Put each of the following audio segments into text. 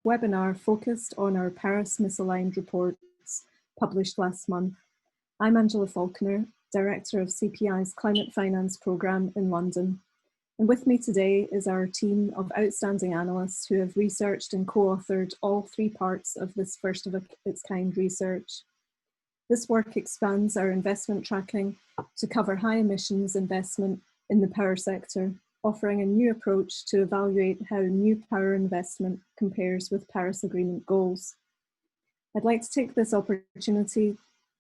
webinar focused on our Paris Misaligned reports published last month. I'm Angela Faulkner, Director of CPI's Climate Finance Programme in London. And with me today is our team of outstanding analysts who have researched and co-authored all three parts of this first of its kind research. This work expands our investment tracking to cover high emissions investment in the power sector, offering a new approach to evaluate how new power investment compares with Paris Agreement goals. I'd like to take this opportunity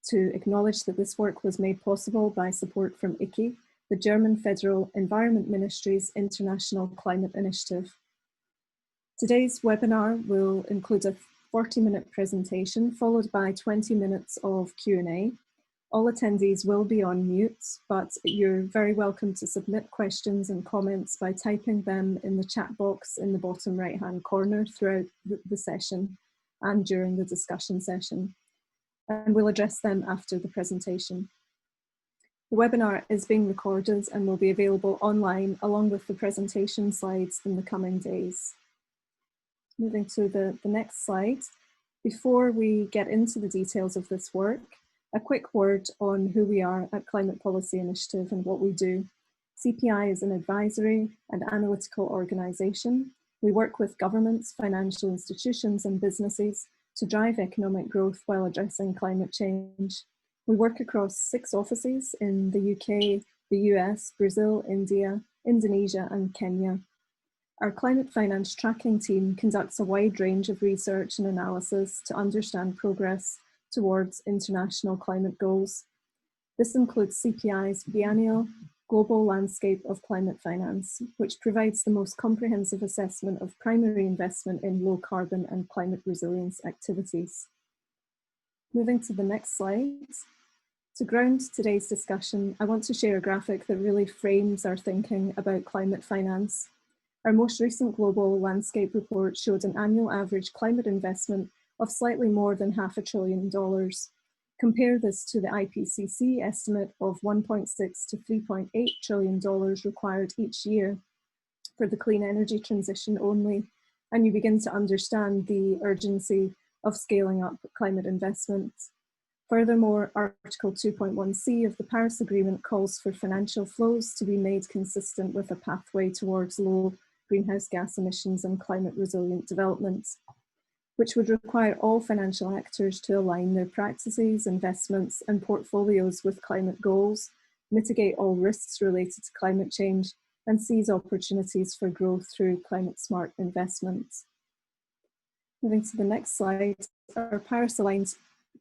to acknowledge that this work was made possible by support from ICI, the German Federal Environment Ministry's International Climate Initiative. Today's webinar will include a 40-minute presentation followed by 20 minutes of Q&A. All attendees will be on mute, but you're very welcome to submit questions and comments by typing them in the chat box in the bottom right-hand corner throughout the session and during the discussion session. And we'll address them after the presentation. The webinar is being recorded and will be available online along with the presentation slides in the coming days. Moving to the next slide. Before we get into the details of this work, a quick word on who we are at Climate Policy Initiative and what we do. CPI is an advisory and analytical organisation. We work with governments, financial institutions and businesses to drive economic growth while addressing climate change. We work across 6 offices in the UK, the US, Brazil, India, Indonesia and Kenya. Our climate finance tracking team conducts a wide range of research and analysis to understand progress towards international climate goals. This includes CPI's biennial Global Landscape of Climate Finance, which provides the most comprehensive assessment of primary investment in low carbon and climate resilience activities. Moving to the next slide. To ground today's discussion, I want to share a graphic that really frames our thinking about climate finance. Our most recent Global Landscape report showed an annual average climate investment of slightly more than $500 billion. Compare this to the IPCC estimate of $1.6 to $3.8 trillion required each year for the clean energy transition only, and you begin to understand the urgency of scaling up climate investments. Furthermore, Article 2.1c of the Paris Agreement calls for financial flows to be made consistent with a pathway towards low greenhouse gas emissions and climate resilient development, which would require all financial actors to align their practices, investments and portfolios with climate goals, mitigate all risks related to climate change and seize opportunities for growth through climate smart investments. Moving to the next slide, our Paris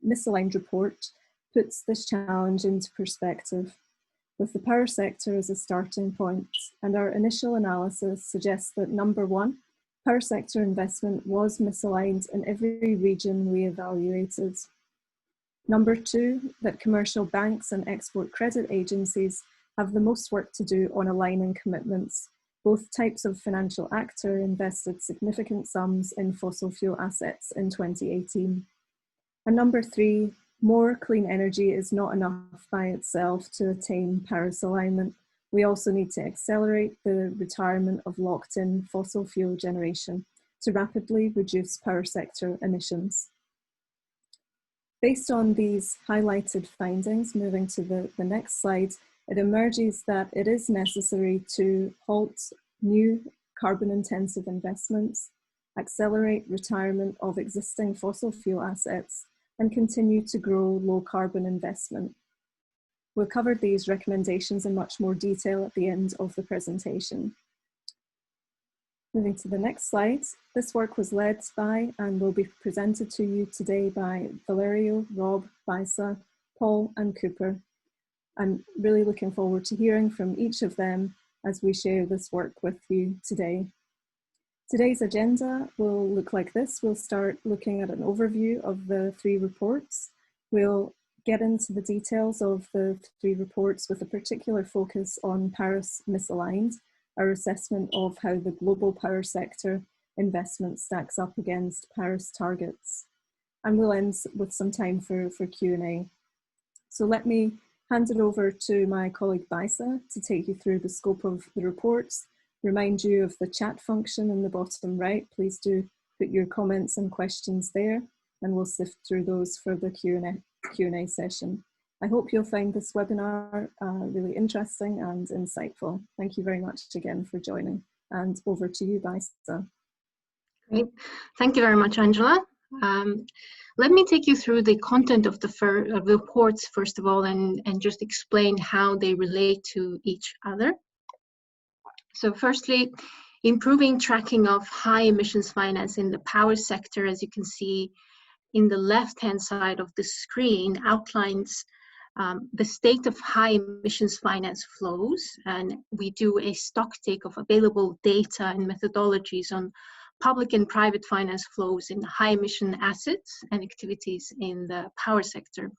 Misaligned report puts this challenge into perspective, with the power sector as a starting point, and our initial analysis suggests that number one, power sector investment was misaligned in every region we evaluated. Number two, that commercial banks and export credit agencies have the most work to do on aligning commitments. Both types of financial actor invested significant sums in fossil fuel assets in 2018. And number three, more clean energy is not enough by itself to attain Paris alignment. We also need to accelerate the retirement of locked-in fossil fuel generation to rapidly reduce power sector emissions. Based on these highlighted findings, moving to the next slide, it emerges that it is necessary to halt new carbon-intensive investments, accelerate retirement of existing fossil fuel assets, and continue to grow low-carbon investment. We'll cover these recommendations in much more detail at the end of the presentation. Moving to the next slide, this work was led by and will be presented to you today by Valerio, Rob, Baisa, Paul and Cooper. I'm really looking forward to hearing from each of them as we share this work with you today. Today's agenda will look like this. We'll start looking at an overview of the 3 reports. We'll get into the details of the 3 reports with a particular focus on Paris Misaligned, our assessment of how the global power sector investment stacks up against Paris targets. And we'll end with some time for Q&A. So let me hand it over to my colleague Baisa to take you through the scope of the reports, remind you of the chat function in the bottom right. Please do put your comments and questions there, and we'll sift through those for the Q&A session. I hope you'll find this webinar really interesting and insightful. Thank you very much again for joining, and over to you, Baisa. Great. Thank you very much, Angela. Let me take you through the content of the reports, first of all, and just explain how they relate to each other. So firstly, improving tracking of high emissions finance in the power sector, as you can see in the left-hand side of the screen, outlines the state of high emissions finance flows, and we do a stock take of available data and methodologies on public and private finance flows in high emission assets and activities in the power sector.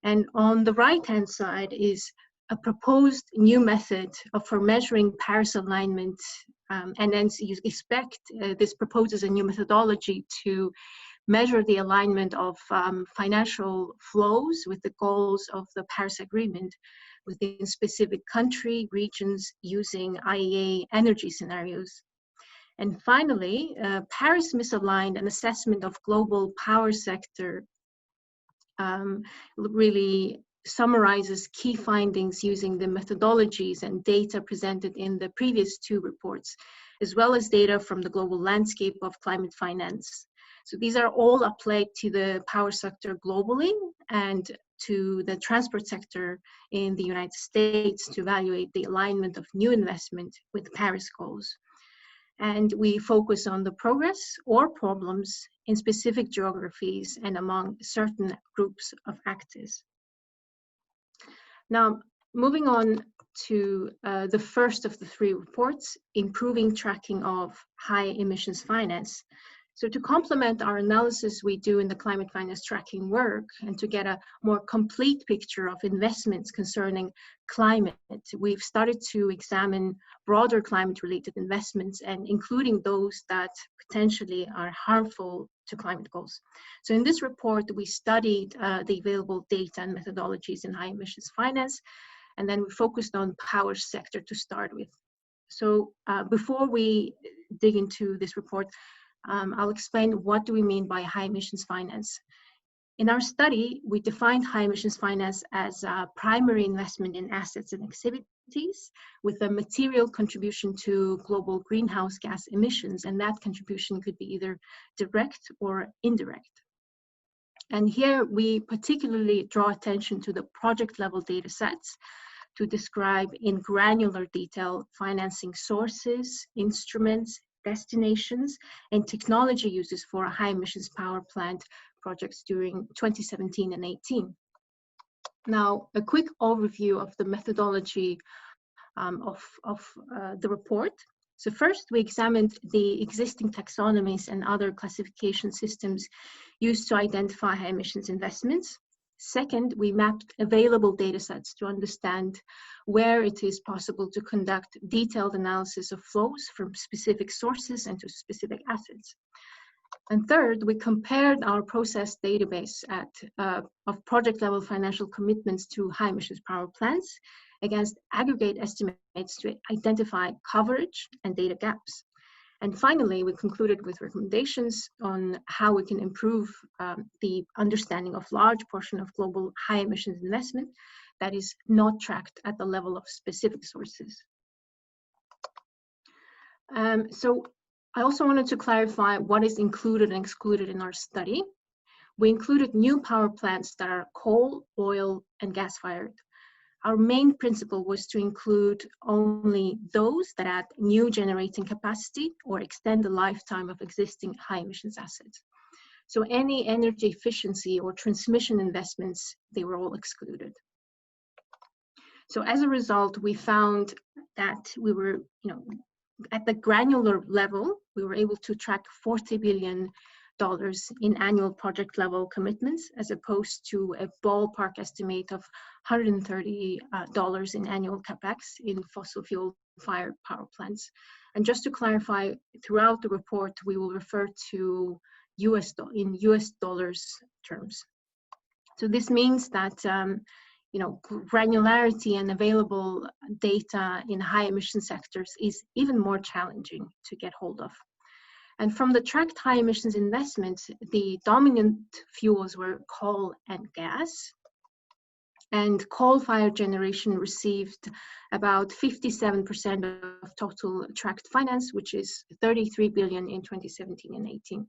And on the right-hand side is a proposed new method for measuring Paris alignment, and then you expect this proposes a new methodology to measure the alignment of financial flows with the goals of the Paris Agreement within specific country regions using IEA energy scenarios. And finally, Paris Misaligned, an assessment of global power sector, really summarizes key findings using the methodologies and data presented in the previous two reports, as well as data from the global landscape of climate finance. So these are all applied to the power sector globally and to the transport sector in the United States to evaluate the alignment of new investment with Paris goals. And we focus on the progress or problems in specific geographies and among certain groups of actors. Now, moving on to the first of the three reports, improving tracking of high emissions finance. So to complement our analysis we do in the climate finance tracking work and to get a more complete picture of investments concerning climate, we've started to examine broader climate-related investments and including those that potentially are harmful to climate goals. So in this report, we studied the available data and methodologies in high emissions finance, and then we focused on power sector to start with. So before we dig into this report, I'll explain what do we mean by high emissions finance. In our study, we defined high emissions finance as a primary investment in assets and activities with a material contribution to global greenhouse gas emissions, and that contribution could be either direct or indirect. And here we particularly draw attention to the project level data sets to describe in granular detail financing sources, instruments, destinations, and technology uses for high emissions power plant projects during 2017 and 18. Now, a quick overview of the methodology of the report. So first, we examined the existing taxonomies and other classification systems used to identify high emissions investments. Second, we mapped available data sets to understand where it is possible to conduct detailed analysis of flows from specific sources and to specific assets. And third, we compared our process database of project level financial commitments to high emissions power plants against aggregate estimates to identify coverage and data gaps. And finally, we concluded with recommendations on how we can improve the understanding of large portion of global high emissions investment that is not tracked at the level of specific sources. So I also wanted to clarify what is included and excluded in our study. We included new power plants that are coal, oil, and gas-fired. Our main principle was to include only those that add new generating capacity or extend the lifetime of existing high emissions assets. So any energy efficiency or transmission investments, they were all excluded. So as a result, we found that we were, at the granular level, we were able to track $40 billion in annual project level commitments, as opposed to a ballpark estimate of $130 in annual capex in fossil fuel fired power plants. And just to clarify, throughout the report, we will refer to in US dollars terms. So this means that granularity and available data in high emission sectors is even more challenging to get hold of. And from the tracked high emissions investments, the dominant fuels were coal and gas. And coal-fired generation received about 57% of total tracked finance, which is 33 billion in 2017 and 18.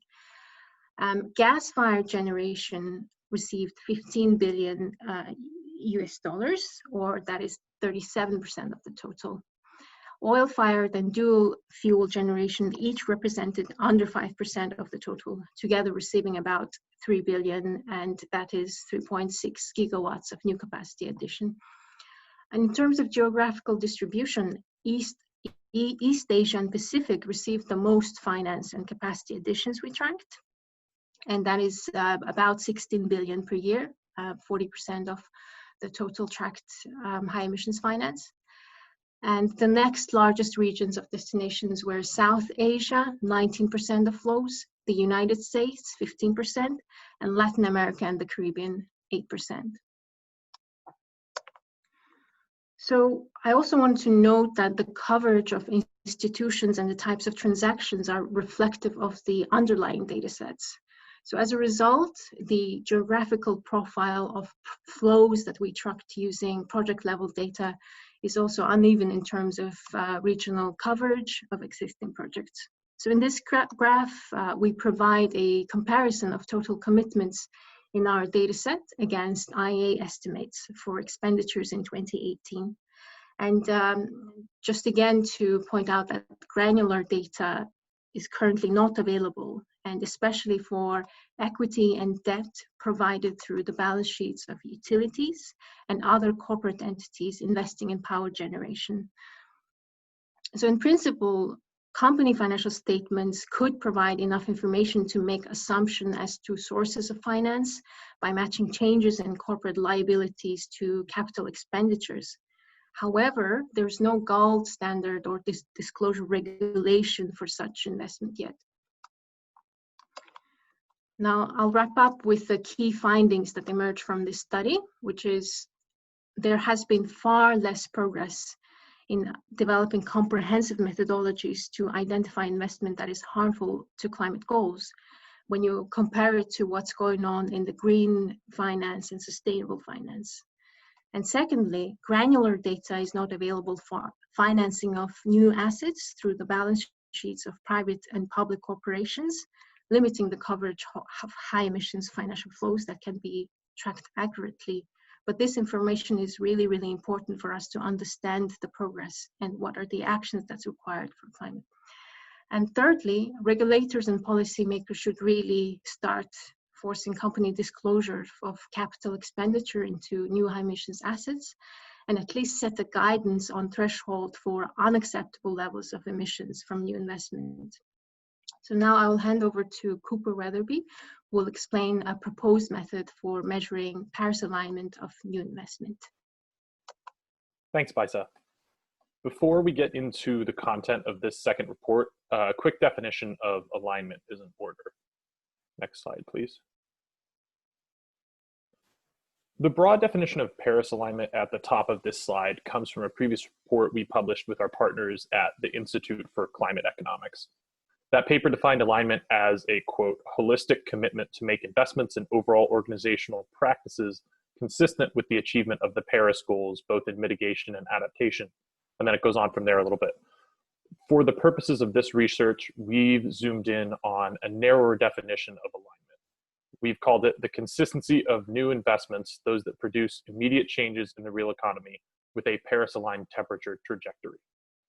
Gas-fired generation received 15 billion US dollars, or that is 37% of the total. Oil-fired and dual-fuel generation each represented under 5% of the total, together receiving about 3 billion, and that is 3.6 gigawatts of new capacity addition. And in terms of geographical distribution, East Asia and Pacific received the most finance and capacity additions we tracked, and that is about 16 billion per year, 40% of the total tracked high emissions finance. And the next largest regions of destinations were South Asia, 19% of flows, the United States, 15%, and Latin America and the Caribbean, 8%. So I also want to note that the coverage of institutions and the types of transactions are reflective of the underlying data sets. So as a result, the geographical profile of flows that we tracked using project level data is also uneven in terms of regional coverage of existing projects. So in this graph, we provide a comparison of total commitments in our data set against IEA estimates for expenditures in 2018. And just again to point out that granular data is currently not available, and especially for equity and debt provided through the balance sheets of utilities and other corporate entities investing in power generation. So in principle, company financial statements could provide enough information to make assumptions as to sources of finance by matching changes in corporate liabilities to capital expenditures. However, there's no gold standard or disclosure regulation for such investment yet. Now, I'll wrap up with the key findings that emerge from this study, which is there has been far less progress in developing comprehensive methodologies to identify investment that is harmful to climate goals when you compare it to what's going on in the green finance and sustainable finance. And secondly, granular data is not available for financing of new assets through the balance sheets of private and public corporations, limiting the coverage of high emissions financial flows that can be tracked accurately. But this information is really, really important for us to understand the progress and what are the actions that's required for climate. And thirdly, regulators and policymakers should really start forcing company disclosure of capital expenditure into new high emissions assets, and at least set the guidance on threshold for unacceptable levels of emissions from new investment. So now I will hand over to Cooper Weatherby, who will explain a proposed method for measuring Paris alignment of new investment. Thanks, Baisa. Before we get into the content of this second report, a quick definition of alignment is in order. Next slide, please. The broad definition of Paris alignment at the top of this slide comes from a previous report we published with our partners at the Institute for Climate Economics. That paper defined alignment as a, quote, holistic commitment to make investments in overall organizational practices consistent with the achievement of the Paris goals, both in mitigation and adaptation. And then it goes on from there a little bit. For the purposes of this research, we've zoomed in on a narrower definition of alignment. We've called it the consistency of new investments, those that produce immediate changes in the real economy with a Paris-aligned temperature trajectory.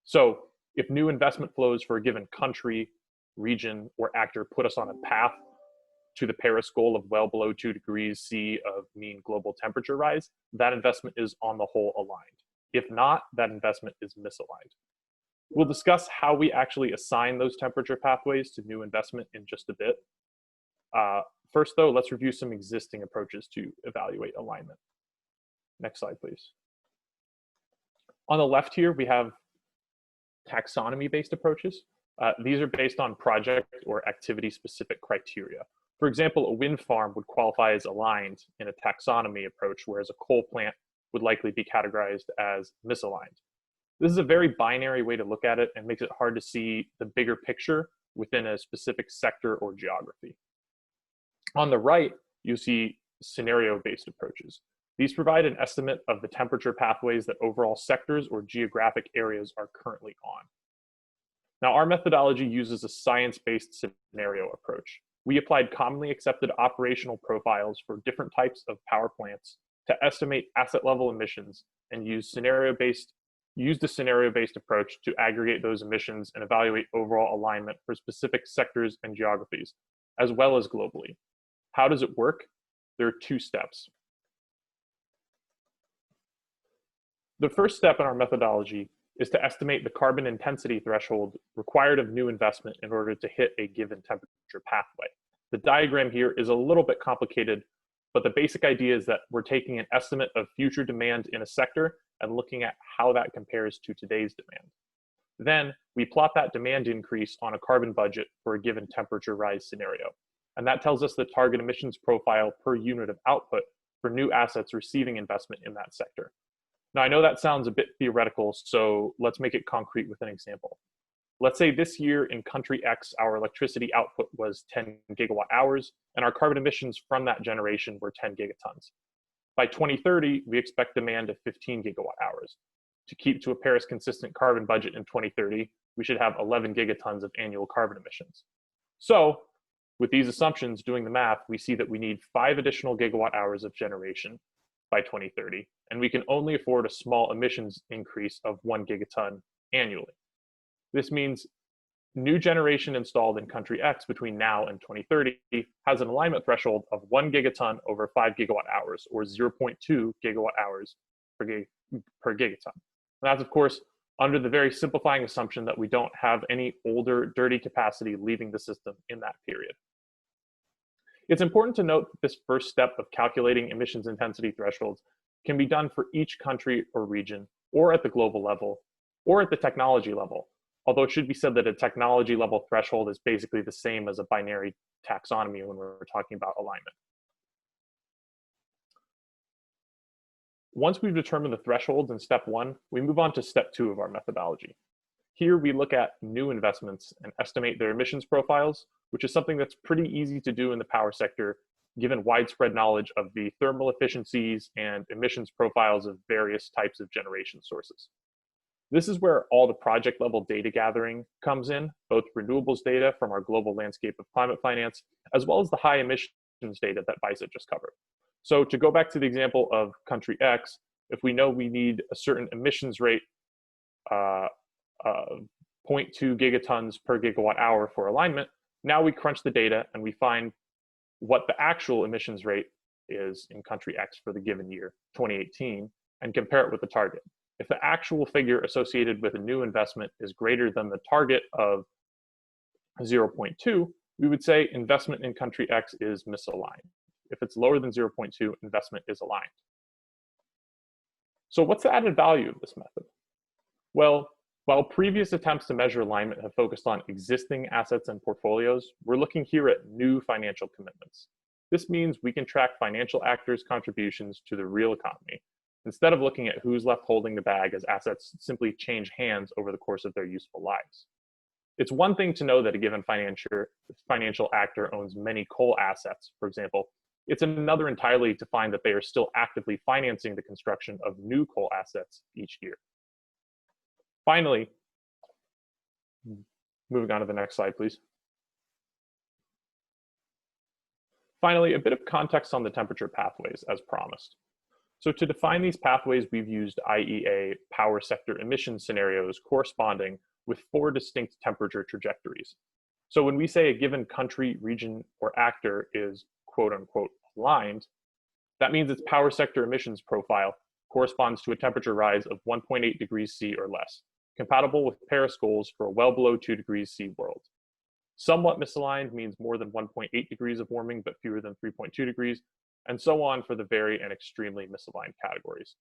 So if new investment flows for a given country, region, or actor put us on a path to the Paris goal of well below 2 degrees C of mean global temperature rise, that investment is on the whole aligned. If not, that investment is misaligned. We'll discuss how we actually assign those temperature pathways to new investment in just a bit. First, though, let's review some existing approaches to evaluate alignment. Next slide, please. On the left here, we have taxonomy-based approaches. These are based on project or activity-specific criteria. For example, a wind farm would qualify as aligned in a taxonomy approach, whereas a coal plant would likely be categorized as misaligned. This is a very binary way to look at it and makes it hard to see the bigger picture within a specific sector or geography. On the right, you see scenario-based approaches. These provide an estimate of the temperature pathways that overall sectors or geographic areas are currently on. Now, our methodology uses a science-based scenario approach. We applied commonly accepted operational profiles for different types of power plants to estimate asset-level emissions and used a scenario-based approach to aggregate those emissions and evaluate overall alignment for specific sectors and geographies, as well as globally. How does it work? There are 2 steps. The first step in our methodology is to estimate the carbon intensity threshold required of new investment in order to hit a given temperature pathway. The diagram here is a little bit complicated, but the basic idea is that we're taking an estimate of future demand in a sector and looking at how that compares to today's demand. Then we plot that demand increase on a carbon budget for a given temperature rise scenario. And that tells us the target emissions profile per unit of output for new assets receiving investment in that sector. Now, I know that sounds a bit theoretical, so let's make it concrete with an example. Let's say this year in country X, our electricity output was 10 gigawatt hours, and our carbon emissions from that generation were 10 gigatons. By 2030, we expect demand of 15 gigawatt hours. To keep to a Paris consistent carbon budget in 2030, we should have 11 gigatons of annual carbon emissions. So, with these assumptions, doing the math, we see that we need 5 additional gigawatt hours of generation by 2030, and we can only afford a small emissions increase of 1 gigaton annually. This means new generation installed in country X between now and 2030 has an alignment threshold of 1 gigaton over 5 gigawatt hours, or 0.2 gigawatt hours per gigaton. And that's, of course, under the very simplifying assumption that we don't have any older, dirty capacity leaving the system in that period. It's important to note that this first step of calculating emissions intensity thresholds can be done for each country or region, or at the global level, or at the technology level, although it should be said that a technology level threshold is basically the same as a binary taxonomy when we're talking about alignment. Once we've determined the thresholds in step 1, we move on to step 2 of our methodology. Here we look at new investments and estimate their emissions profiles, which is something that's pretty easy to do in the power sector, given widespread knowledge of the thermal efficiencies and emissions profiles of various types of generation sources. This is where all the project level data gathering comes in, both renewables data from our global landscape of climate finance, as well as the high emissions data that Bicep just covered. So to go back to the example of country X, if we know we need a certain emissions rate, 0.2 gigatons per gigawatt hour for alignment, now we crunch the data and we find what the actual emissions rate is in country X for the given year, 2018, and compare it with the target. If the actual figure associated with a new investment is greater than the target of 0.2, we would say investment in country X is misaligned. If it's lower than 0.2, investment is aligned. So what's the added value of this method? Well, while previous attempts to measure alignment have focused on existing assets and portfolios, we're looking here at new financial commitments. This means we can track financial actors' contributions to the real economy, instead of looking at who's left holding the bag as assets simply change hands over the course of their useful lives. It's one thing to know that a given financial actor owns many coal assets, for example. It's another entirely to find that they are still actively financing the construction of new coal assets each year. Finally, moving on to the next slide, please. Finally, a bit of context on the temperature pathways as promised. So to define these pathways, we've used IEA power sector emission scenarios corresponding with 4 distinct temperature trajectories. So when we say a given country, region, or actor is quote unquote aligned, that means its power sector emissions profile corresponds to a temperature rise of 1.8 degrees C or less, compatible with Paris goals for a well below 2 degrees C world. Somewhat misaligned means more than 1.8 degrees of warming, but fewer than 3.2 degrees, and so on for the very and extremely misaligned categories.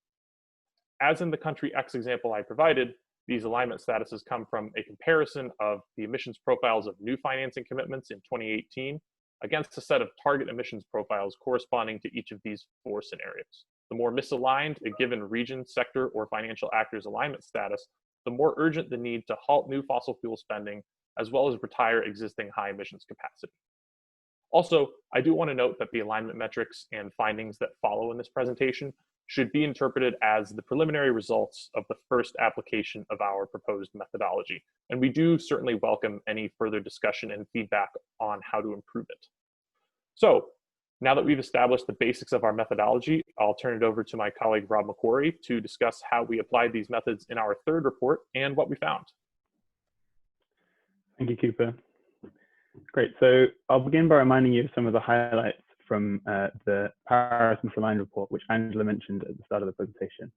As in the country X example I provided, these alignment statuses come from a comparison of the emissions profiles of new financing commitments in 2018 against a set of target emissions profiles corresponding to each of these 4 scenarios. The more misaligned a given region, sector, or financial actor's alignment status, the more urgent the need to halt new fossil fuel spending as well as retire existing high emissions capacity. Also, I do want to note that the alignment metrics and findings that follow in this presentation should be interpreted as the preliminary results of the first application of our proposed methodology, and we do certainly welcome any further discussion and feedback on how to improve it. So, now that we've established the basics of our methodology, I'll turn it over to my colleague Rob McQuarrie to discuss how we applied these methods in our third report and what we found. Thank you, Cooper. Great, so I'll begin by reminding you of some of the highlights from the Paris Misaligned report, which Angela mentioned at the start of the presentation.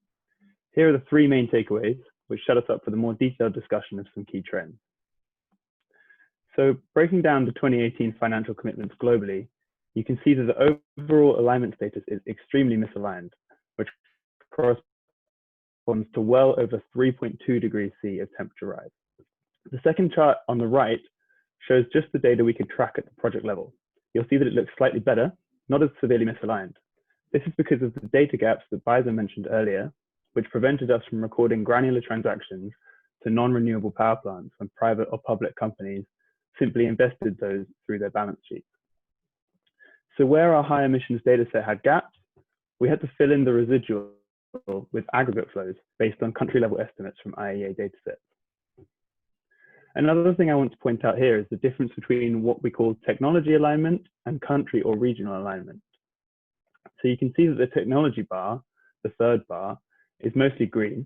Here are the three main takeaways, which set us up for the more detailed discussion of some key trends. So breaking down the 2018 financial commitments globally, you can see that the overall alignment status is extremely misaligned, which corresponds to well over 3.2 degrees C of temperature rise. The second chart on the right shows just the data we could track at the project level. You'll see that it looks slightly better, not as severely misaligned. This is because of the data gaps that Biza mentioned earlier, which prevented us from recording granular transactions to non-renewable power plants when private or public companies simply invested those through their balance sheets. So where our high emissions data set had gaps, we had to fill in the residual with aggregate flows based on country level estimates from IEA datasets. Another thing I want to point out here is the difference between what we call technology alignment and country or regional alignment. So you can see that the technology bar, the third bar, is mostly green.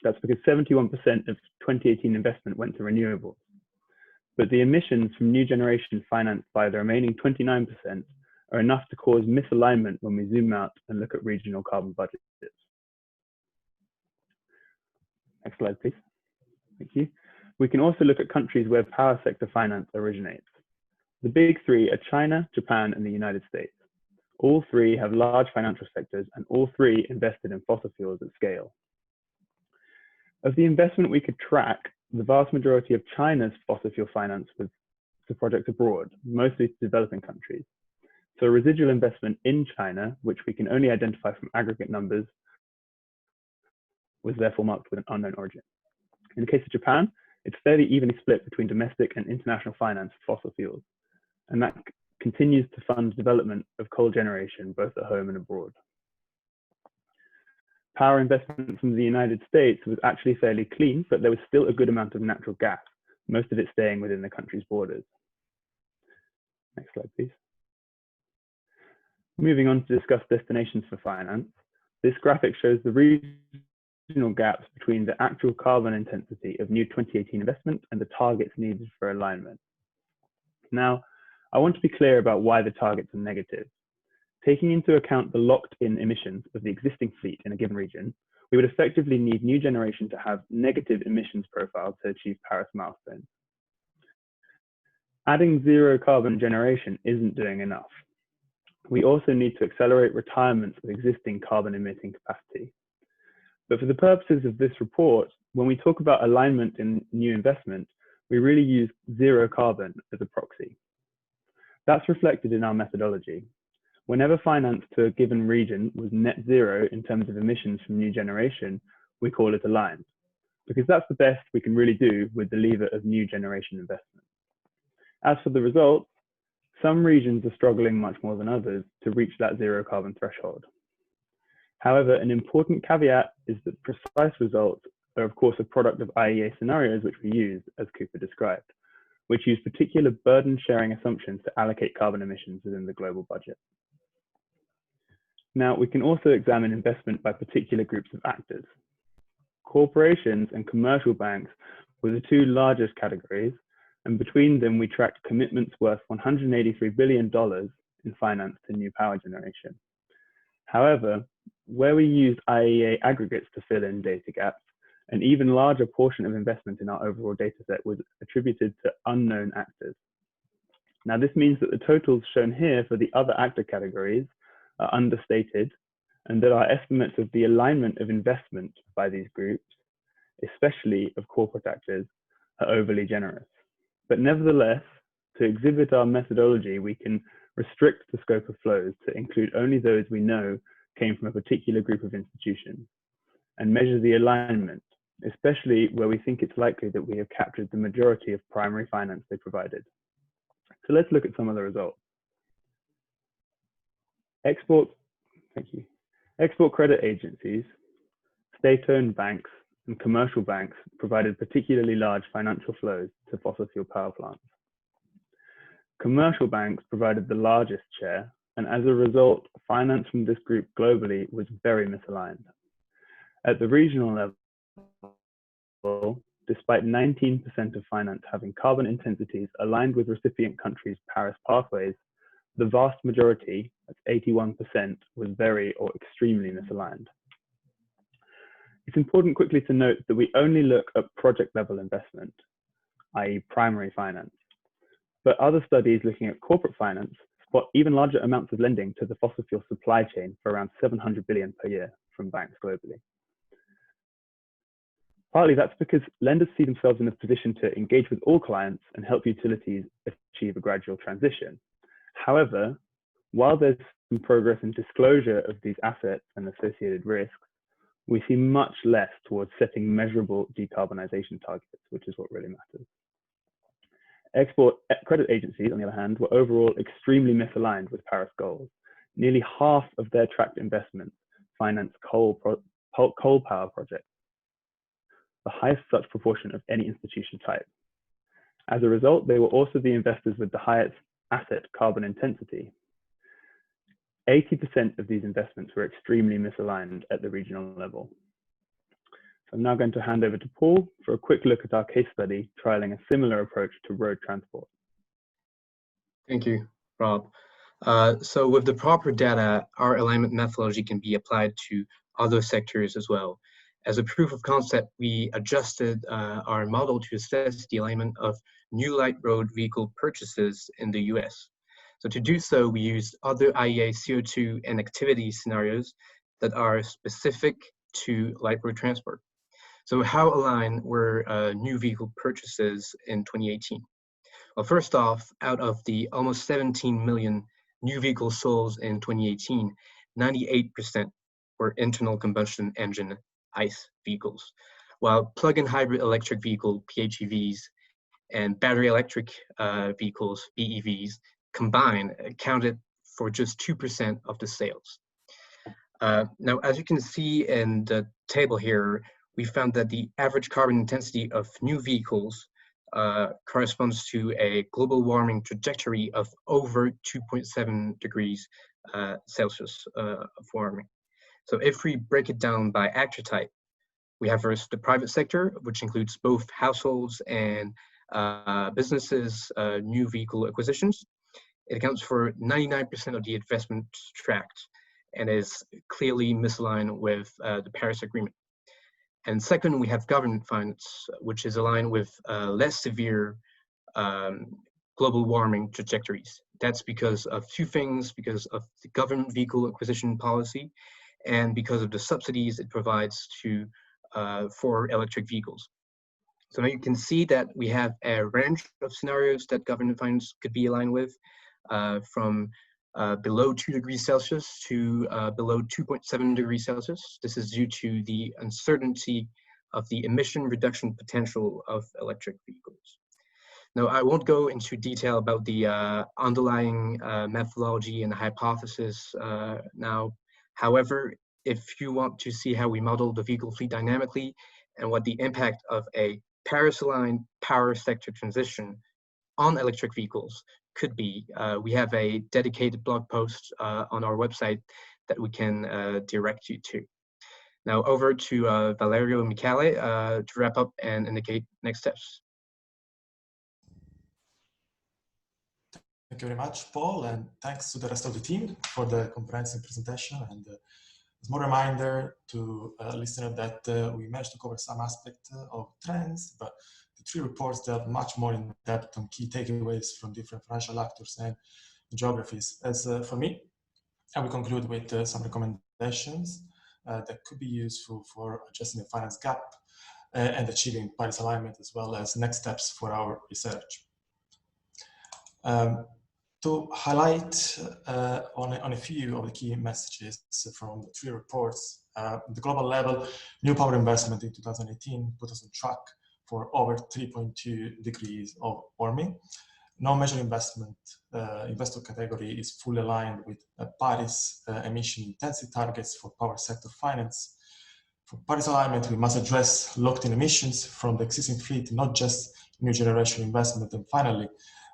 That's because 71% of 2018 investment went to renewables. But the emissions from new generation financed by the remaining 29% are enough to cause misalignment when we zoom out and look at regional carbon budgets. Next slide, please. Thank you. We can also look at countries where power sector finance originates. The big three are China, Japan, and the United States. All three have large financial sectors, and all three invested in fossil fuels at scale. Of the investment we could track, the vast majority of China's fossil fuel finance was to projects abroad, mostly to developing countries. So residual investment in China, which we can only identify from aggregate numbers, was therefore marked with an unknown origin. In the case of Japan, it's fairly evenly split between domestic and international finance for fossil fuels, and that continues to fund development of coal generation both at home and abroad. Power investment from the United States was actually fairly clean, but there was still a good amount of natural gas, most of it staying within the country's borders. Next slide, please. Moving on to discuss destinations for finance, this graphic shows the regional gaps between the actual carbon intensity of new 2018 investment and the targets needed for alignment. Now, I want to be clear about why the targets are negative. Taking into account the locked-in emissions of the existing fleet in a given region, we would effectively need new generation to have negative emissions profile to achieve Paris milestones. Adding zero carbon generation isn't doing enough. We also need to accelerate retirements of existing carbon emitting capacity. But for the purposes of this report, when we talk about alignment in new investment, we really use zero carbon as a proxy. That's reflected in our methodology. Whenever finance to a given region was net zero in terms of emissions from new generation, we call it aligned, because that's the best we can really do with the lever of new generation investment. As for the results, some regions are struggling much more than others to reach that zero carbon threshold. However, an important caveat is that precise results are of course a product of IEA scenarios which we use, as Cooper described, which use particular burden sharing assumptions to allocate carbon emissions within the global budget. Now, we can also examine investment by particular groups of actors. Corporations and commercial banks were the two largest categories, and between them we tracked commitments worth $183 billion in finance to new power generation. However, where we used IEA aggregates to fill in data gaps, an even larger portion of investment in our overall dataset was attributed to unknown actors. Now, this means that the totals shown here for the other actor categories are understated, and that our estimates of the alignment of investment by these groups, especially of corporate actors, are overly generous. But nevertheless, to exhibit our methodology, we can restrict the scope of flows to include only those we know came from a particular group of institutions, and measure the alignment, especially where we think it's likely that we have captured the majority of primary finance they provided. So let's look at some of the results. Export credit agencies, state-owned banks, and commercial banks provided particularly large financial flows to fossil fuel power plants. Commercial banks provided the largest share, and as a result, finance from this group globally was very misaligned. At the regional level, despite 19% of finance having carbon intensities aligned with recipient countries' Paris pathways, the vast majority, that's 81%, was very or extremely misaligned. It's important quickly to note that we only look at project level investment, i.e. primary finance. But other studies looking at corporate finance spot even larger amounts of lending to the fossil fuel supply chain for around 700 billion per year from banks globally. Partly that's because lenders see themselves in a position to engage with all clients and help utilities achieve a gradual transition. However, while there's some progress in disclosure of these assets and associated risks, we see much less towards setting measurable decarbonization targets, which is what really matters. Export credit agencies, on the other hand, were overall extremely misaligned with Paris goals. Nearly half of their tracked investments finance coal power projects, the highest such proportion of any institution type. As a result, they were also the investors with the highest asset carbon intensity. 80% of these investments were extremely misaligned at the regional level. So I'm now going to hand over to Paul for a quick look at our case study trialing a similar approach to road transport. Thank you, Rob. So with the proper data, our alignment methodology can be applied to other sectors as well. As a proof of concept, we adjusted our model to assess the alignment of new light road vehicle purchases in the US. So to do so, we used other IEA CO2 and activity scenarios that are specific to light road transport. So how aligned were new vehicle purchases in 2018? Well, first off, out of the almost 17 million new vehicles sold in 2018, 98% were internal combustion engine ICE vehicles, while plug-in hybrid electric vehicle PHEVs and battery electric vehicles BEVs combined accounted for just 2% of the sales. Now, as you can see in the table here, we found that the average carbon intensity of new vehicles corresponds to a global warming trajectory of over 2.7 degrees Celsius of warming. So if we break it down by actor type, we have first the private sector, which includes both households and businesses, new vehicle acquisitions. It accounts for 99% of the investments tracked and is clearly misaligned with the Paris Agreement. And second, we have government finance, which is aligned with less severe global warming trajectories. That's because of two things: because of the government vehicle acquisition policy, and because of the subsidies it provides to for electric vehicles. So now you can see that we have a range of scenarios that government finance could be aligned with, from below 2 degrees Celsius to below 2.7 degrees Celsius. This is due to the uncertainty of the emission reduction potential of electric vehicles. Now, I won't go into detail about the underlying methodology and hypothesis now. However, if you want to see how we model the vehicle fleet dynamically and what the impact of a Paris-aligned power sector transition on electric vehicles could be, we have a dedicated blog post on our website that we can direct you to. Now over to Valerio and Michele to wrap up and indicate next steps. Thank you very much, Paul, and thanks to the rest of the team for the comprehensive presentation. And a small reminder to listeners that we managed to cover some aspects of trends, but the three reports delve much more in depth on key takeaways from different financial actors and geographies. As for me, I will conclude with some recommendations that could be useful for addressing the finance gap and achieving Paris alignment, as well as next steps for our research. To highlight on a few of the key messages from the three reports, the global level, new power investment in 2018 put us on track for over 3.2 degrees of warming. No major investor category is fully aligned with Paris emission intensity targets for power sector finance. For Paris alignment, we must address locked-in emissions from the existing fleet, not just new generation investment. And finally,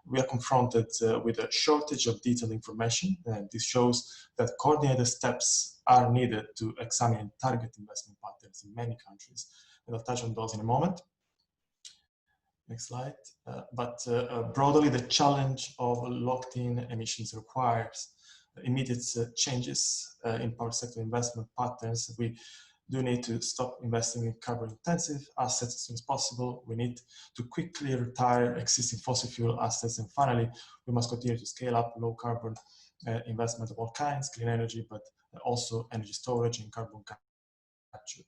we are confronted with a shortage of detailed information, and this shows that coordinated steps are needed to examine and target investment patterns in many countries. And I'll touch on those in a moment. Next slide. Broadly, the challenge of locked-in emissions requires immediate changes in power sector investment patterns. We do need to stop investing in carbon-intensive assets as soon as possible. We need to quickly retire existing fossil fuel assets. And finally, we must continue to scale up low-carbon investment of all kinds, clean energy, but also energy storage and carbon capture.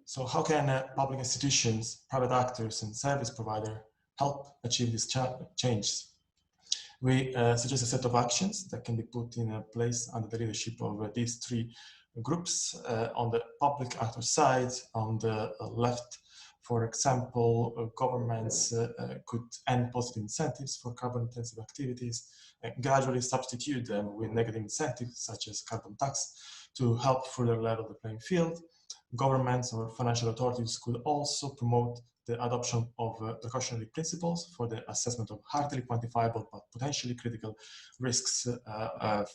So how can public institutions, private actors, and service providers help achieve these changes? We suggest a set of actions that can be put in place under the leadership of these three groups. On the public actor side, on the left, for example, governments could end positive incentives for carbon-intensive activities and gradually substitute them with negative incentives, such as carbon tax, to help further level the playing field. Governments or financial authorities could also promote the adoption of precautionary principles for the assessment of hardly quantifiable but potentially critical risks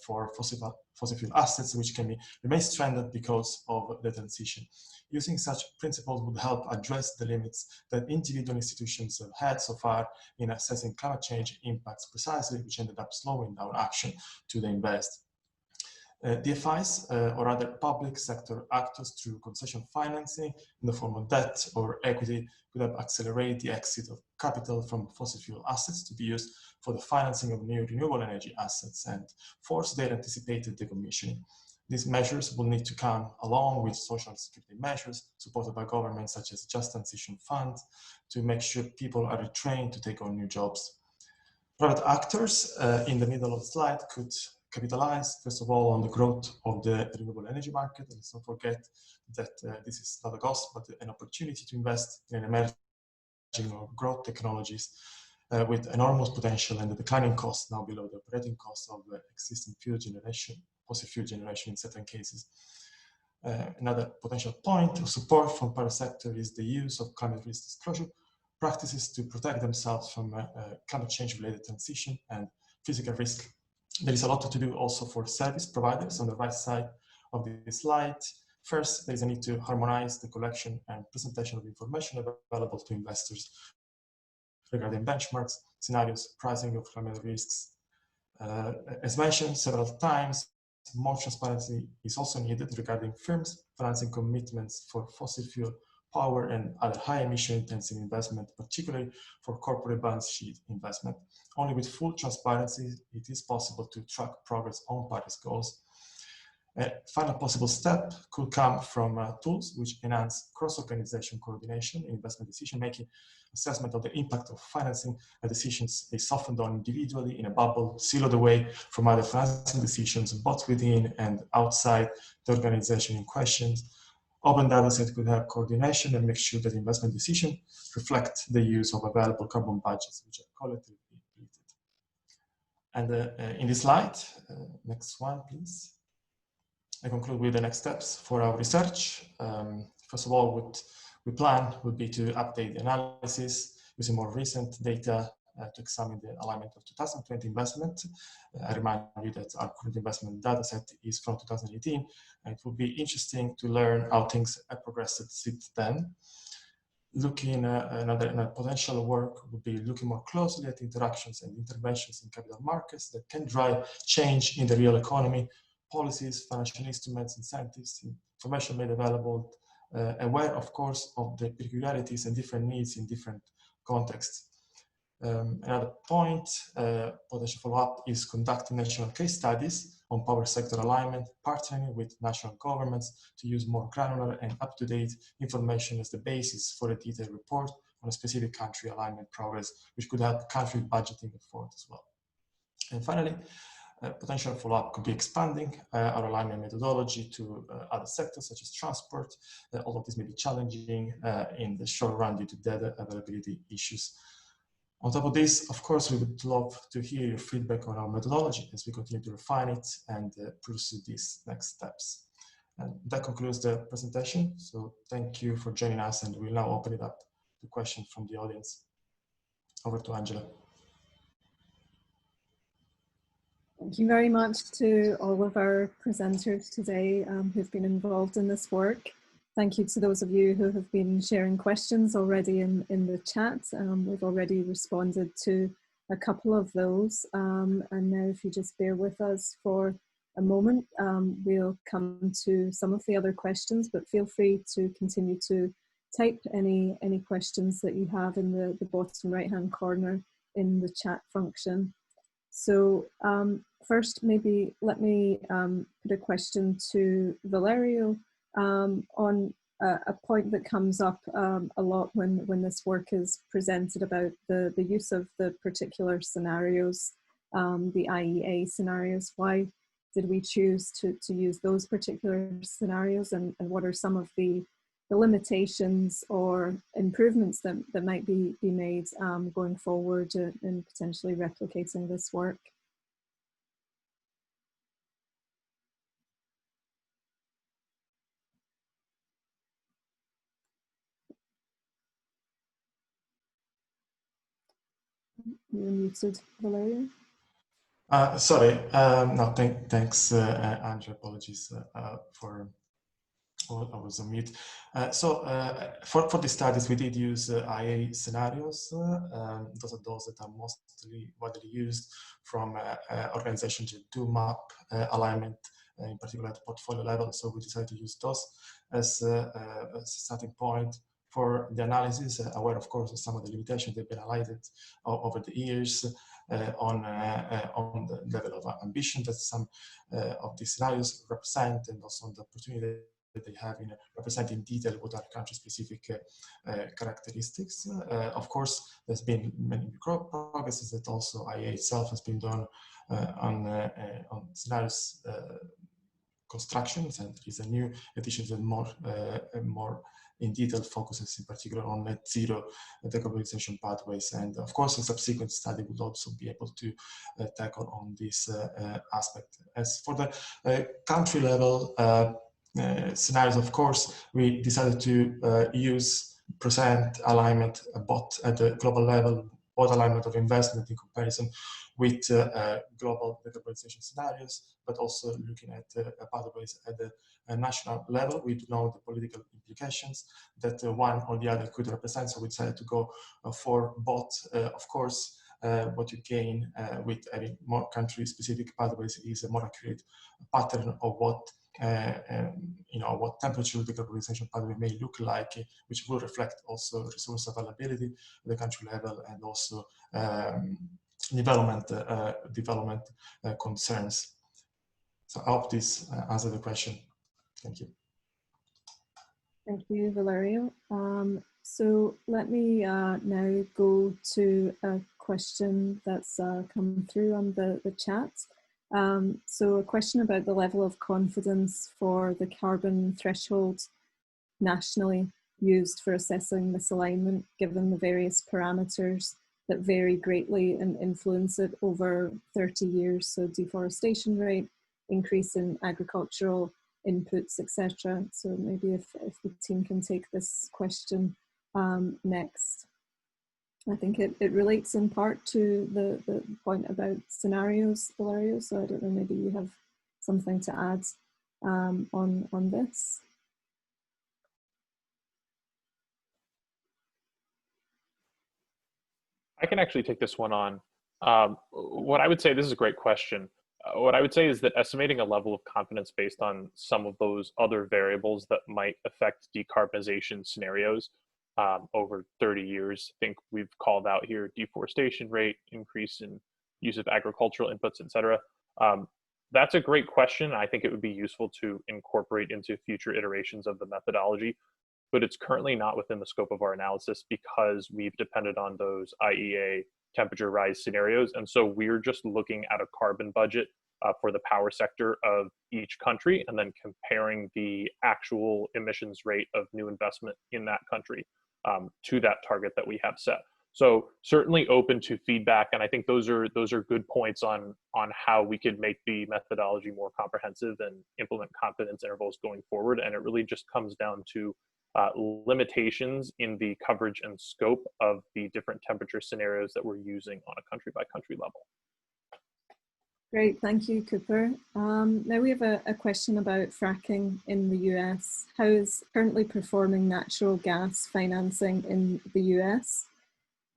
for fossil fuel assets, which can remain stranded because of the transition. Using such principles would help address the limits that individual institutions have had so far in assessing climate change impacts precisely, which ended up slowing down action to the invest. DFIs, or other public sector actors through concession financing in the form of debt or equity, could help accelerate the exit of capital from fossil fuel assets to be used for the financing of new renewable energy assets and force their anticipated decommissioning. These measures will need to come along with social security measures supported by governments such as Just Transition Fund to make sure people are retrained to take on new jobs. Private actors in the middle of the slide could capitalize, first of all, on the growth of the renewable energy market. And let's not forget that this is not a cost, but an opportunity to invest in emerging or growth technologies with enormous potential and the declining cost now below the operating cost of the existing fossil fuel generation in certain cases. Another potential point of support from private sector is the use of climate risk disclosure practices to protect themselves from climate change related transition and physical risk. There is a lot to do also for service providers on the right side of this slide. First, there is a need to harmonize the collection and presentation of information available to investors regarding benchmarks, scenarios, pricing of climate risks. As mentioned several times, more transparency is also needed regarding firms' financing commitments for fossil fuel power and other high emission intensive investment, particularly for corporate balance sheet investment. Only with full transparency, it is possible to track progress on Paris goals. A final possible step could come from tools which enhance cross-organization coordination in investment decision-making, assessment of the impact of financing decisions is often done individually in a bubble, siloed away from other financing decisions, both within and outside the organization in question. Open data set could have coordination and make sure that investment decisions reflect the use of available carbon budgets, which are collectively completed. And in this slide, next one, please. I conclude with the next steps for our research. First of all, what we plan would be to update the analysis using more recent data to examine the alignment of 2020 investment. I remind you that our current investment data set is from 2018, and it would be interesting to learn how things have progressed since then. Looking another potential work would be looking more closely at interactions and interventions in capital markets that can drive change in the real economy, policies, financial instruments, incentives, information made available, aware, of course, of the peculiarities and different needs in different contexts. Another point, potential follow-up, is conducting national case studies on power sector alignment, partnering with national governments to use more granular and up-to-date information as the basis for a detailed report on a specific country alignment progress, which could help country budgeting effort as well. And finally, Potential follow-up could be expanding our alignment methodology to other sectors such as transport. All of this may be challenging in the short run due to data availability issues. On top of this, of course, we would love to hear your feedback on our methodology as we continue to refine it and pursue these next steps. And that concludes the presentation. So thank you for joining us, and we'll now open it up to questions from the audience. Over to Angela. Thank you very much to all of our presenters today who've been involved in this work. Thank you to those of you who have been sharing questions already in the chat. We've already responded to a couple of those. And now if you just bear with us for a moment, we'll come to some of the other questions, but feel free to continue to type any questions that you have in the bottom right-hand corner in the chat function. So first, maybe let me put a question to Valerio on a point that comes up a lot when this work is presented about the use of the particular scenarios, the IEA scenarios. Why did we choose to use those particular scenarios, and what are some of the limitations or improvements that might be made going forward in potentially replicating this work? You're muted, Valerio. Sorry, no, thanks, Andrew. Apologies for I was on mute. For the studies, we did use IA scenarios. Those are those that are mostly widely used from organizations that do map alignment, in particular at the portfolio level. So we decided to use those as a starting point for the analysis, aware, of course, of some of the limitations that have been highlighted over the years on the level of ambition that some of these scenarios represent, and also on the opportunity that they have in representing in detail what are country-specific characteristics. Of course, there's been many progresses that also IA itself has been done on scenarios constructions, and there is a new edition that more in detail focuses in particular on net zero decarbonization pathways. And of course, a subsequent study would also be able to tackle on this aspect. As for the country level scenarios, of course, we decided to present alignment both at the global level, both alignment of investment in comparison with global decarbonization scenarios, but also looking at pathways at the national level. We do know the political implications that one or the other could represent, so we decided to go for both. Of course, what you gain with having more country-specific pathways is a more accurate pattern of what what temperature decarbonization pathway may look like, which will reflect also resource availability at the country level, and also development concerns. So I hope this answered the question. Thank you. Thank you, Valerio. So let me now go to a question that's come through on the chat. So a question about the level of confidence for the carbon threshold nationally used for assessing misalignment, given the various parameters that vary greatly and influence it over 30 years. So deforestation rate, increase in agricultural inputs, etc. So maybe if the team can take this question next. I think it relates in part to the point about scenarios, Valerio, so I don't know, maybe you have something to add on this. I can actually take this one on. What I would say, this is a great question. What I would say is that estimating a level of confidence based on some of those other variables that might affect decarbonization scenarios over 30 years. I think we've called out here deforestation rate, increase in use of agricultural inputs, etc. That's a great question. I think it would be useful to incorporate into future iterations of the methodology, but it's currently not within the scope of our analysis because we've depended on those IEA temperature rise scenarios. And so we're just looking at a carbon budget for the power sector of each country, and then comparing the actual emissions rate of new investment in that country to that target that we have set. So certainly open to feedback, and I think those are good points on how we could make the methodology more comprehensive and implement confidence intervals going forward. And it really just comes down to limitations in the coverage and scope of the different temperature scenarios that we're using on a country-by-country level. Great, thank you, Cooper. Now we have a question about fracking in the US. How is currently performing natural gas financing in the US?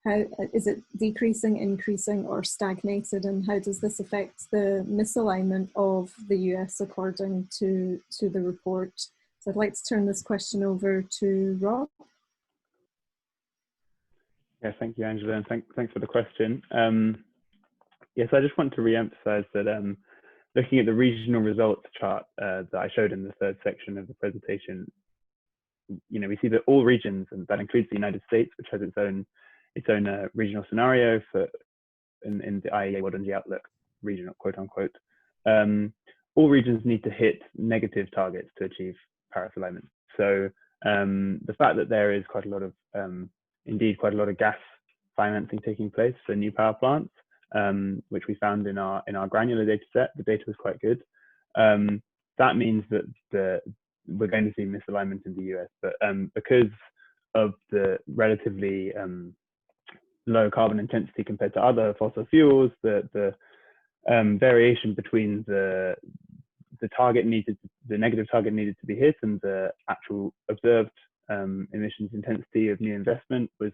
How is it decreasing, increasing, or stagnated? And how does this affect the misalignment of the US according to the report? So I'd like to turn this question over to Rob. Yeah, thank you, Angela, and thanks for the question. Yes, I just want to re-emphasize that looking at the regional results chart that I showed in the third section of the presentation, we see that all regions, and that includes the United States, which has its own regional scenario in the IEA World Energy Outlook regional, quote unquote. All regions need to hit negative targets to achieve Paris alignment. So the fact that there is indeed quite a lot of gas financing taking place for new power plants, which we found in our granular data set, the data was quite good. That means that we're going to see misalignment in the US, but because of the relatively low carbon intensity compared to other fossil fuels, the variation between the negative target needed to be hit and the actual observed emissions intensity of new investment was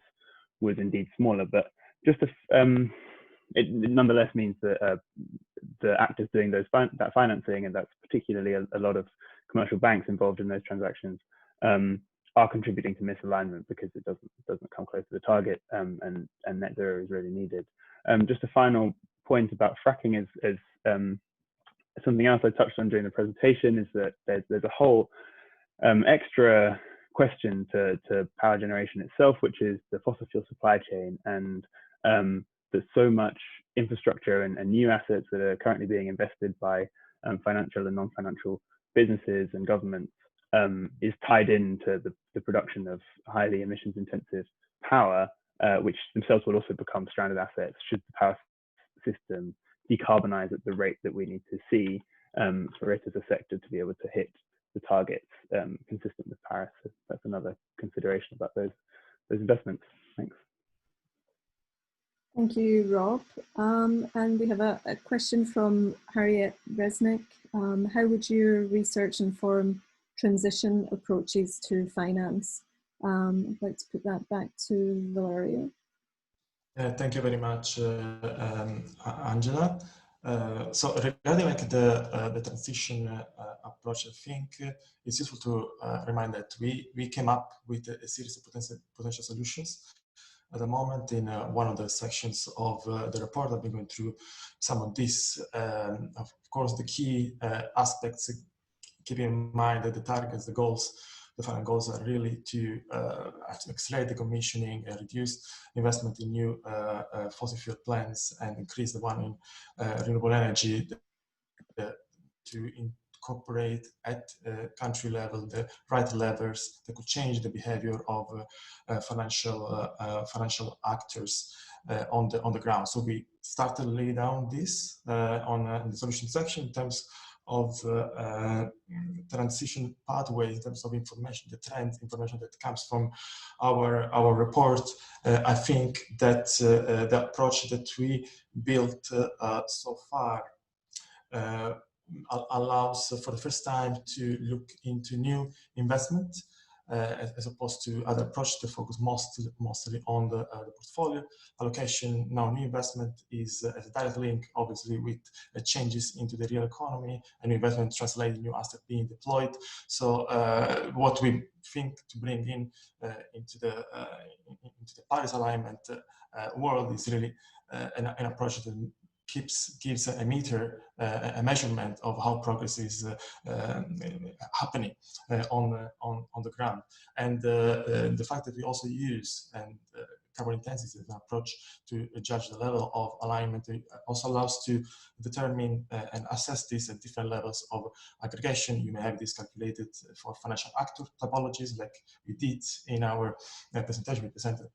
indeed smaller. But just it nonetheless means that the actors doing that financing, and that's particularly a lot of commercial banks involved in those transactions, are contributing to misalignment because it doesn't come close to the target, and net zero is really needed. Just a final point about fracking is something else I touched on during the presentation, is that there's a whole extra question to power generation itself, which is the fossil fuel supply chain, and there's so much infrastructure and new assets that are currently being invested by financial and non-financial businesses and governments is tied into the production of highly emissions intensive power, which themselves will also become stranded assets should the power system decarbonize at the rate that we need to see for it as a sector to be able to hit the targets consistent with Paris. So that's another consideration about those investments. Thanks. Thank you, Rob. And we have a question from Harriet Resnick. How would your research inform transition approaches to finance? I'd like to put that back to Valerio. Thank you very much, Angela. So regarding the transition approach, I think it's useful to remind that we came up with a series of potential solutions. At the moment, in one of the sections of the report, I've been going through some of this. Of course, the key aspects, keeping in mind that the targets, the final goals are really to accelerate the decommissioning, reduce investment in new fossil fuel plants, and increase the one in renewable energy, to incorporate at country level the right levers that could change the behavior of financial actors on the ground. So we started to lay down this in the solution section in terms of transition pathway, in terms of information, the trend information that comes from our report. I think that the approach that we built so far allows for the first time to look into new investment as opposed to other approaches to focus mostly on the portfolio allocation. Now, new investment is a direct link, obviously, with changes into the real economy, and new investment translating new assets being deployed. So what we think to bring in into the Paris alignment world is really an approach that gives a meter, a measurement of how progress is happening on the ground. And the fact that we also use and carbon intensity as an approach to judge the level of alignment. It also allows to determine and assess this at different levels of aggregation. You may have this calculated for financial actor typologies, like we did in our presentation we presented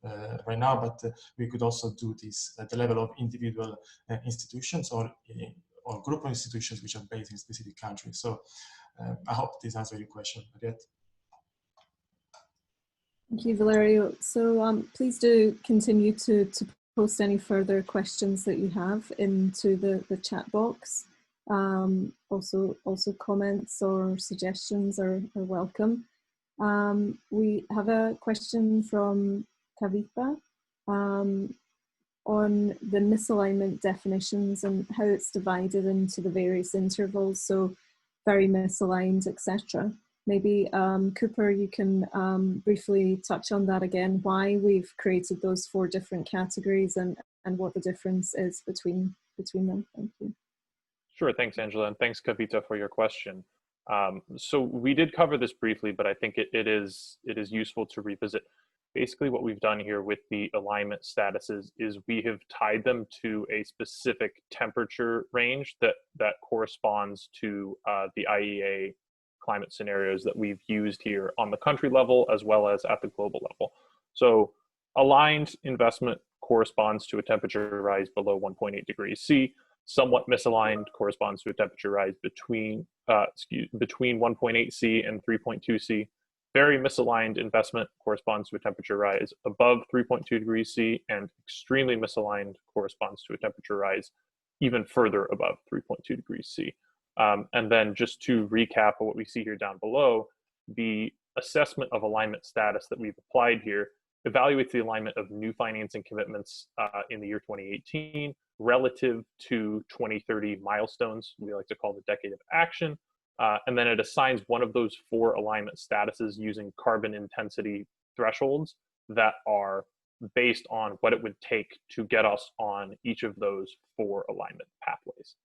right now, but we could also do this at the level of individual institutions or group of institutions which are based in specific countries. So I hope this answers your question, Mariette. Thank you, Valerio. So please do continue to post any further questions that you have into the chat box. Also comments or suggestions are welcome. We have a question from Kavita on the misalignment definitions and how it's divided into the various intervals, so very misaligned, etc. Maybe Cooper, you can briefly touch on that again, why we've created those 4 different categories and what the difference is between them. Thank you. Sure, thanks, Angela, and thanks, Kavita, for your question. So we did cover this briefly, but I think it is useful to revisit. Basically, what we've done here with the alignment statuses is we have tied them to a specific temperature range that corresponds to the IEA climate scenarios that we've used here on the country level as well as at the global level. So aligned investment corresponds to a temperature rise below 1.8 degrees C. Somewhat misaligned corresponds to a temperature rise between 1.8 C and 3.2 C. Very misaligned investment corresponds to a temperature rise above 3.2 degrees C, and extremely misaligned corresponds to a temperature rise even further above 3.2 degrees C. And then just to recap what we see here down below, the assessment of alignment status that we've applied here evaluates the alignment of new financing commitments in the year 2018 relative to 2030 milestones we like to call the decade of action. And then it assigns one of those 4 alignment statuses using carbon intensity thresholds that are based on what it would take to get us on each of those 4 alignment pathways.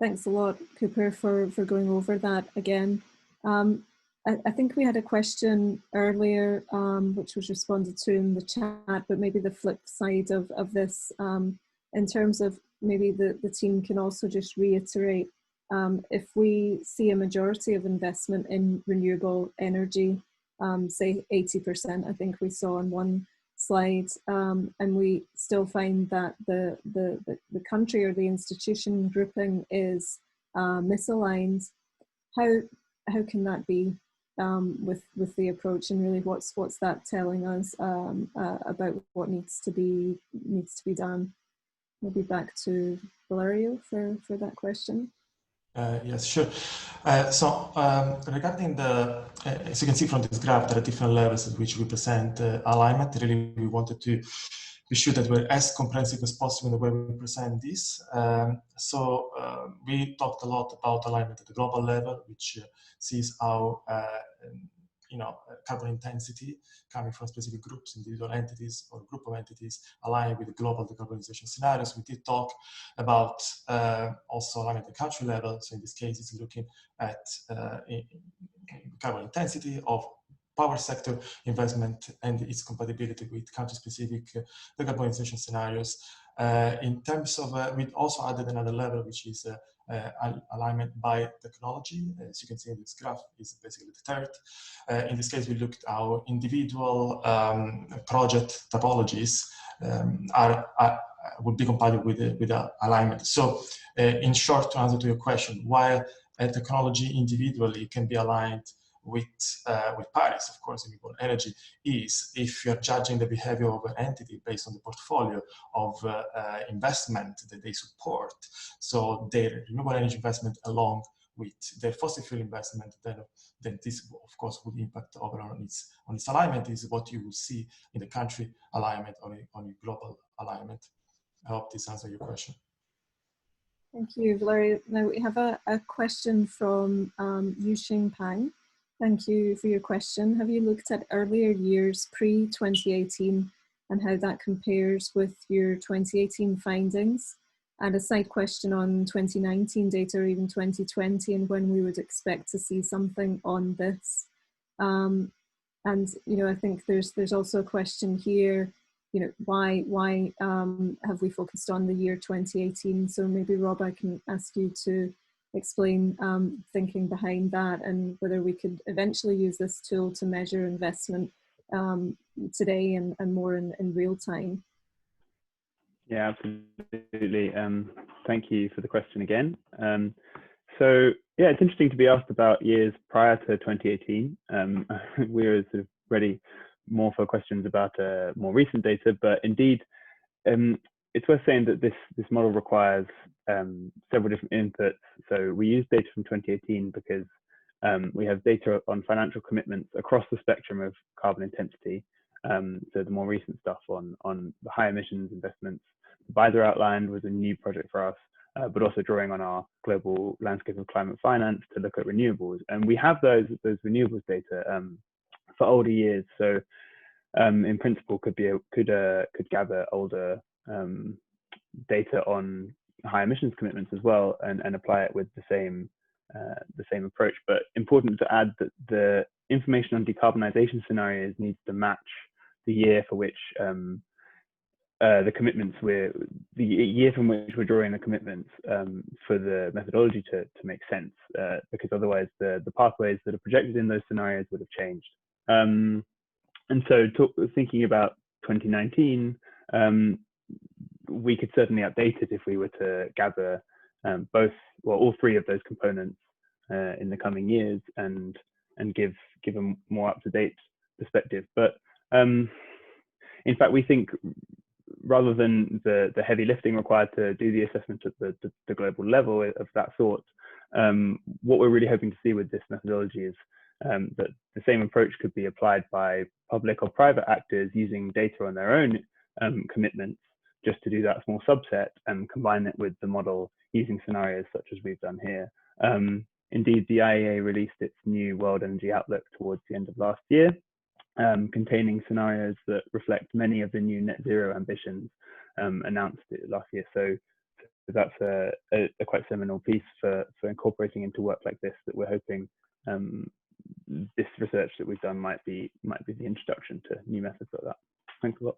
Thanks a lot, Cooper, for going over that again. I think we had a question earlier, which was responded to in the chat, but maybe the flip side of this, in terms of maybe the team can also just reiterate, if we see a majority of investment in renewable energy, say 80%, I think we saw on one slide, and we still find that the country or the institution grouping is misaligned, how can that be with the approach, and really what's that telling us about what needs to be done? Maybe back to Valerio for that question. Yes, sure. So regarding the, as you can see from this graph, there are different levels at which we present alignment. Really, we wanted to be sure that we're as comprehensive as possible in the way we present this. So we talked a lot about alignment at the global level, which sees how carbon intensity coming from specific groups, individual entities, or group of entities align with the global decarbonization scenarios. We did talk about also alignment at the country level. So in this case, it's looking at carbon intensity of power sector investment and its compatibility with country-specific decarbonization scenarios. In terms of, we also added another level, which is alignment by technology. As you can see in this graph, is basically the third. In this case, we looked at our individual project topologies would be compatible with the alignment. So in short, to answer to your question, while a technology individually can be aligned with Paris, of course, renewable energy is if you're judging the behavior of an entity based on the portfolio of investment that they support. So their renewable energy investment along with their fossil fuel investment, then this, of course, would impact overall on its alignment, is what you will see in the country alignment or on your global alignment. I hope this answers your question. Thank you, Valerio. Now we have a question from Yuxing Pang. Thank you for your question. Have you looked at earlier years pre-2018 and how that compares with your 2018 findings? And a side question on 2019 data or even 2020 and when we would expect to see something on this. And I think there's also a question here. Why have we focused on the year 2018? So maybe Rob, I can ask you to explain thinking behind that, and whether we could eventually use this tool to measure investment today and more in real time. Yeah, absolutely. Thank you for the question again. So yeah, it's interesting to be asked about years prior to 2018. We were sort of ready more for questions about more recent data, but indeed, it's worth saying that this model requires several different inputs. So we use data from 2018 because we have data on financial commitments across the spectrum of carbon intensity. So the more recent stuff on the high emissions investments. The Biser outlined was a new project for us, but also drawing on our global landscape of climate finance to look at renewables. And we have those renewables data for older years. So in principle could gather older data on high emissions commitments as well, and apply it with the same approach. But important to add that the information on decarbonization scenarios needs to match the year for which the commitments the year from which we're drawing the commitments for the methodology to make sense, because otherwise the pathways that are projected in those scenarios would have changed. And so thinking about 2019, we could certainly update it if we were to gather all three of those components in the coming years, and give a more up-to-date perspective. But in fact, we think rather than the heavy lifting required to do the assessment at the global level of that sort, what we're really hoping to see with this methodology is that the same approach could be applied by public or private actors using data on their own commitments, just to do that small subset and combine it with the model using scenarios such as we've done here. Indeed, the IEA released its new World Energy Outlook towards the end of last year, containing scenarios that reflect many of the new net zero ambitions announced last year. So that's a quite seminal piece for incorporating into work like this, that we're hoping this research that we've done might be the introduction to new methods like that. Thanks a lot.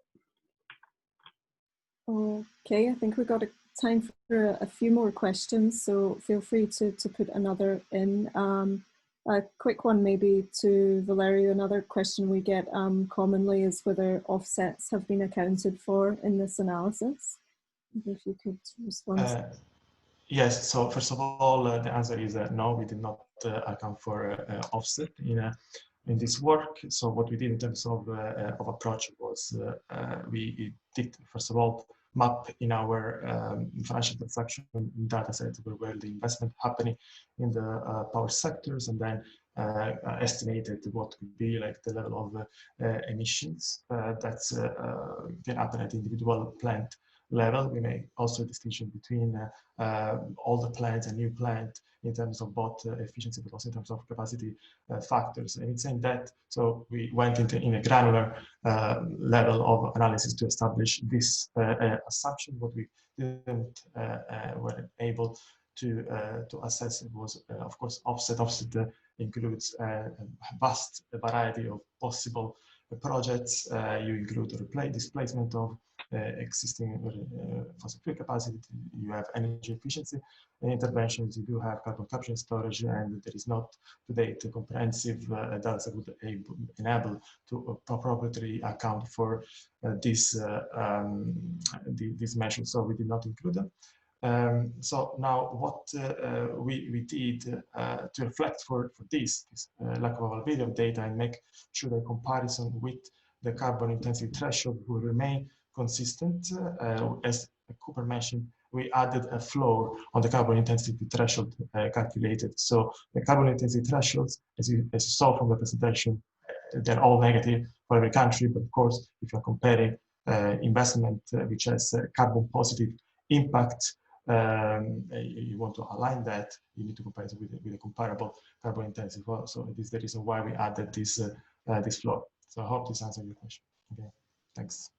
Okay, I think we've got time for a few more questions, so feel free to put another in. A quick one maybe to Valerio. Another question we get commonly is whether offsets have been accounted for in this analysis. If you could respond. Yes, so first of all, the answer is no, we did not account for offset in this work. So what we did in terms of approach was we did, first of all, map in our financial transaction data set where the investment happening in the power sectors, and then estimated what could be like the level of emissions that's can happen at the individual plant level. We make also a distinction between older plants and new plant in terms of both efficiency, but also in terms of capacity factors. And it's in that, so we went in a granular level of analysis to establish this assumption. What we didn't were able to assess was, of course, offset. Offset includes a vast variety of possible projects. You include displacement of existing fossil fuel capacity, you have energy efficiency interventions, you do have carbon capture and storage, and there is not to date a comprehensive data that would enable to appropriately account for these measures, so we did not include them. So now what we did to reflect for this lack of availability of data and make sure the comparison with the carbon intensity threshold will remain consistent. As Cooper mentioned, we added a floor on the carbon intensity threshold calculated. So the carbon intensity thresholds, as you saw from the presentation, they're all negative for every country. But of course, if you're comparing investment which has carbon positive impact, you want to align that, you need to compare it with a comparable carbon intensity. So this is the reason why we added this this floor. So I hope this answers your question. Okay, thanks.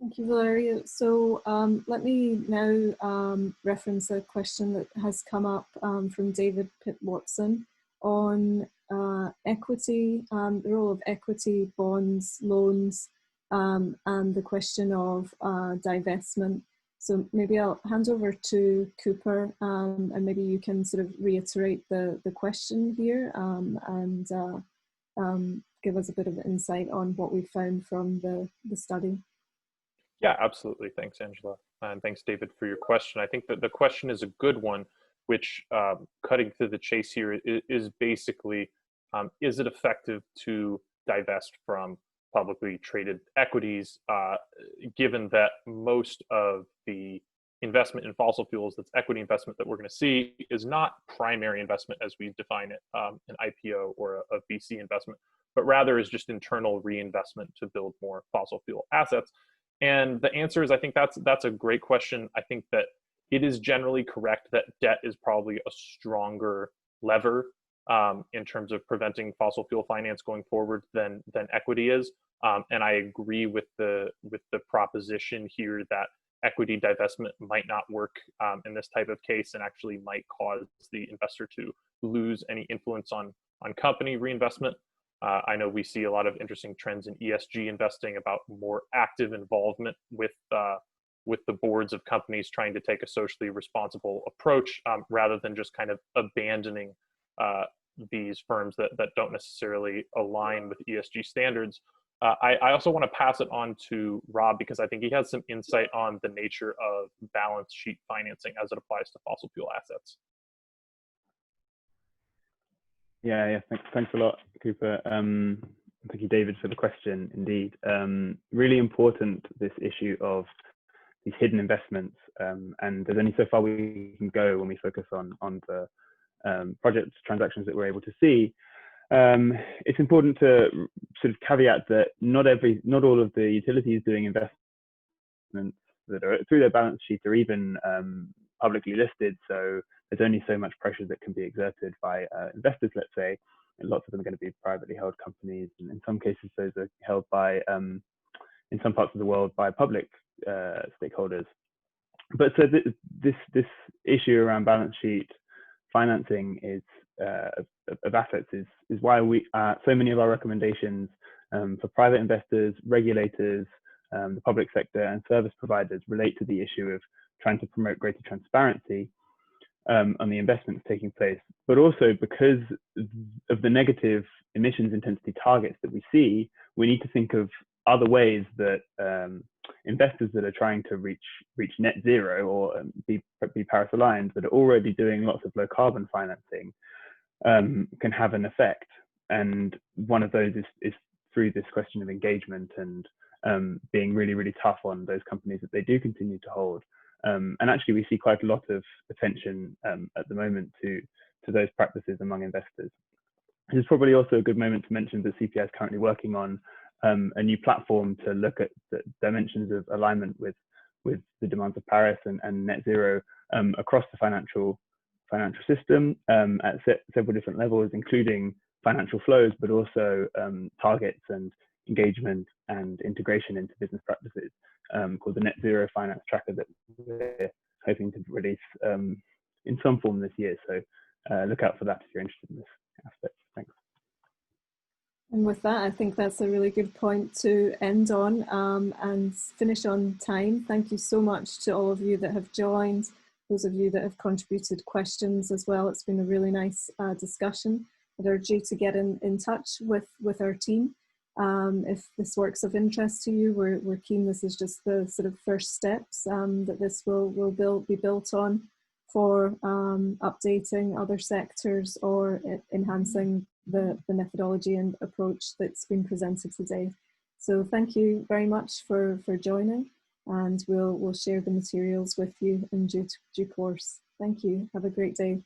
Thank you, Valerio. So let me now reference a question that has come up from David Pitt Watson on equity, the role of equity, bonds, loans, and the question of divestment. So maybe I'll hand over to Cooper, and maybe you can sort of reiterate the question here and give us a bit of insight on what we found from the study. Yeah, absolutely. Thanks, Angela. And thanks, David, for your question. I think that the question is a good one, which cutting to the chase here is basically, is it effective to divest from publicly traded equities, given that most of the investment in fossil fuels, that's equity investment that we're going to see, is not primary investment as we define it, an IPO or a VC investment, but rather is just internal reinvestment to build more fossil fuel assets. And the answer is, I think that's a great question. I think that it is generally correct that debt is probably a stronger lever in terms of preventing fossil fuel finance going forward than equity is. And I agree with the proposition here that equity divestment might not work in this type of case, and actually might cause the investor to lose any influence on company reinvestment. I know we see a lot of interesting trends in ESG investing about more active involvement with the boards of companies trying to take a socially responsible approach, rather than just kind of abandoning these firms that don't necessarily align with ESG standards. I also want to pass it on to Rob, because I think he has some insight on the nature of balance sheet financing as it applies to fossil fuel assets. Yeah, thanks a lot, Cooper. Thank you, David, for the question. Indeed, really important, this issue of these hidden investments, and there's only so far we can go when we focus on the project transactions that we're able to see. It's important to sort of caveat that not all of the utilities doing investments that are through their balance sheets are even publicly listed. So there's only so much pressure that can be exerted by investors, let's say, and lots of them are going to be privately held companies, and in some cases those are held by, in some parts of the world, by public stakeholders. But so this issue around balance sheet financing of assets is why so many of our recommendations for private investors, regulators, the public sector, and service providers relate to the issue of trying to promote greater transparency on the investments taking place, but also because of the negative emissions intensity targets that we see, we need to think of other ways that investors that are trying to reach net zero or be Paris aligned, that are already doing lots of low carbon financing, can have an effect. And one of those is through this question of engagement and being really, really tough on those companies that they do continue to hold. And actually, we see quite a lot of attention at the moment to those practices among investors. This is probably also a good moment to mention that CPI is currently working on a new platform to look at the dimensions of alignment with the demands of Paris and net zero across the financial system at several different levels, including financial flows, but also targets and engagement and integration into business practices, called the Net Zero Finance Tracker, that we're hoping to release in some form this year. So look out for that if you're interested in this aspect. Thanks. And with that, I think that's a really good point to end on and finish on time. Thank you so much to all of you that have joined, those of you that have contributed questions as well. It's been a really nice discussion. I'd urge you to get in touch with our team. If this work's of interest to you, we're keen. This is just the sort of first steps that this will be built on for updating other sectors or enhancing the methodology and approach that's been presented today. So thank you very much for joining, and we'll share the materials with you in due course. Thank you. Have a great day.